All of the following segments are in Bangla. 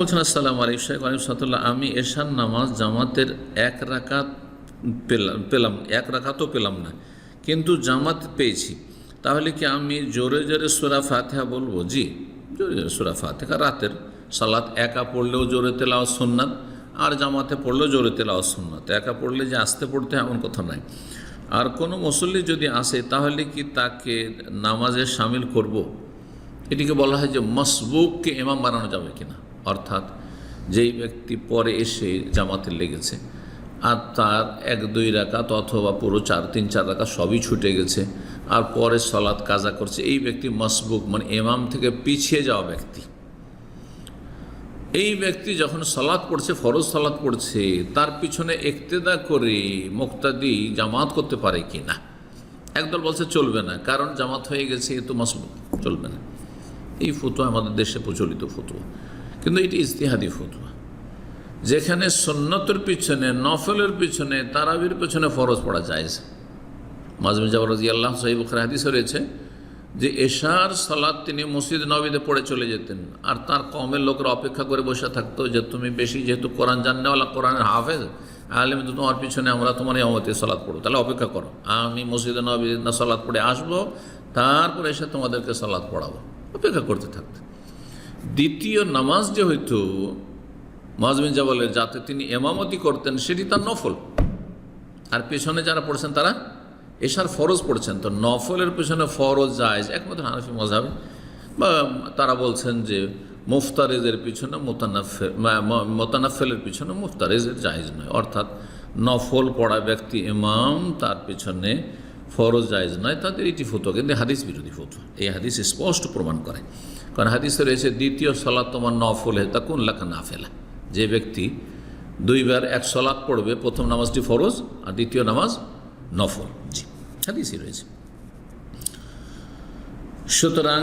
বলছেন আসসালামু আলাইকুম শেখ আলিমসাল্লাহ, আমি এশার নামাজ জামাতের এক রাকাত পেলাম, এক রাকাতও পেলাম না, কিন্তু জামাত পেয়েছি। তাহলে কি আমি জোরে জোরে সূরা ফাতিহা বলবো? জি, জোরে জোরে সূরা ফাতিহা। রাতের সালাত একা পড়লেও জোরে তেলাওয়াত সুন্নাত, আর জামাতে পড়লেও জোরে তেলাওয়াত সুন্নাত। একা পড়লে যে আস্তে পড়তে এমন কথা নাই। আর কোনো মুসল্লি যদি আসে তাহলে কি তাকে নামাজে শামিল করব? এটিকে বলা হয় যে মসবুককে ইমাম বানানো যাবে কিনা, অর্থাৎ যেই ব্যক্তি পরে এসে জামাতে লেগেছে আর তার এক দুই রাকাত অথবা পুরো তিন চার রাকাত সবই ছুটে গেছে আর পরে সলাৎ কাজা করছে, এই ব্যক্তি মসবুক মানে ইমাম থেকে পিছিয়ে যাওয়া ব্যক্তি। এই ব্যক্তি যখন সলাৎ পড়ছে, ফরজ সলাৎ পড়ছে, তার পিছনে ইক্তেদা করে মুক্তাদি জামাত করতে পারে কি না? একদল বলছে চলবে না, কারণ জামাত হয়ে গেছে, এ তো মসবুক, চলবে না। এই ফতোয়া আমাদের দেশে প্রচলিত ফতোয়া, কিন্তু এটি ইজতিহাদি ফতোয়া। যেখানে সুন্নতের পিছনে, নফলের পিছনে, তারাবির পিছনে ফরজ পড়া জায়েজ। মাযমুন জাওয়ার রাদিয়াল্লাহু আনহু সহিহ বুখারী হাদিসে রয়েছে যে এশার সালাত তিনি মসজিদ নববীতে পড়ে চলে যেতেন, আর তার কওমের লোকরা অপেক্ষা করে বসে থাকতো যে তুমি বেশি যেহেতু কোরআন জাননেওয়ালা, কোরআনের হাফেজ আলেম, তো তোমার পিছনে আমরা তোমার ইমামতে সালাত পড়ো, তাহলে অপেক্ষা করো, আমি মসজিদে নববীতে সালাত পড়ে আসবো, তারপরে এসে তোমাদেরকে সালাত পড়াবো। অপেক্ষা করতে থাকতো। দ্বিতীয় নামাজ যে হইতো মুআয বিন জাবালের, যাতে তিনি ইমামতি করতেন, সেটি তার নফল, আর পেছনে যারা পড়ছেন তারা এশার ফরজ পড়ছেন। তো নফলের পেছনে ফরজ জায়েজ একমাত্র হানাফি মাযহাবে, বা তারা বলছেন যে মুফতারেজের পিছনে মোতানাফেলের পিছনে মুফতারেজের জায়েজ নয়, অর্থাৎ নফল পড়া ব্যক্তি ইমাম, তার পিছনে ফরজ জায়েজ নয়। তাদের এটি ফতোয়া, কিন্তু হাদিস বিরোধী ফতোয়া। এই হাদিস স্পষ্ট প্রমাণ করে, কারণ হাদিসে রয়েছে দ্বিতীয় সালাত তোমার নফল হে তা কোন লেখা না ফেলা। যে ব্যক্তি দুইবার এক সালাত পড়বে, প্রথম নামাজটি ফরজ আর দ্বিতীয় নামাজ নফল। জি, হাদিসই রয়েছে। সুতরাং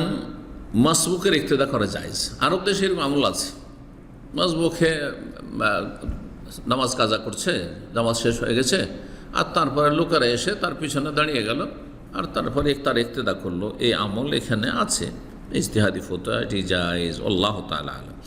মাসবুকের ইক্তেদা করা জায়েজ। আরব দেশে এরকম আমল আছে, মাসবুকে নামাজ কাজা করছে, নামাজ শেষ হয়ে গেছে, আর তারপরে লোকেরা এসে তার পিছনে দাঁড়িয়ে গেল আর তারপরে তার ইক্তেদা করলো। এই আমল এখানে আছে, ইজতিহাদি ফতোয়া, এটি জায়েজ। আল্লাহু তাআলা আ'লাম।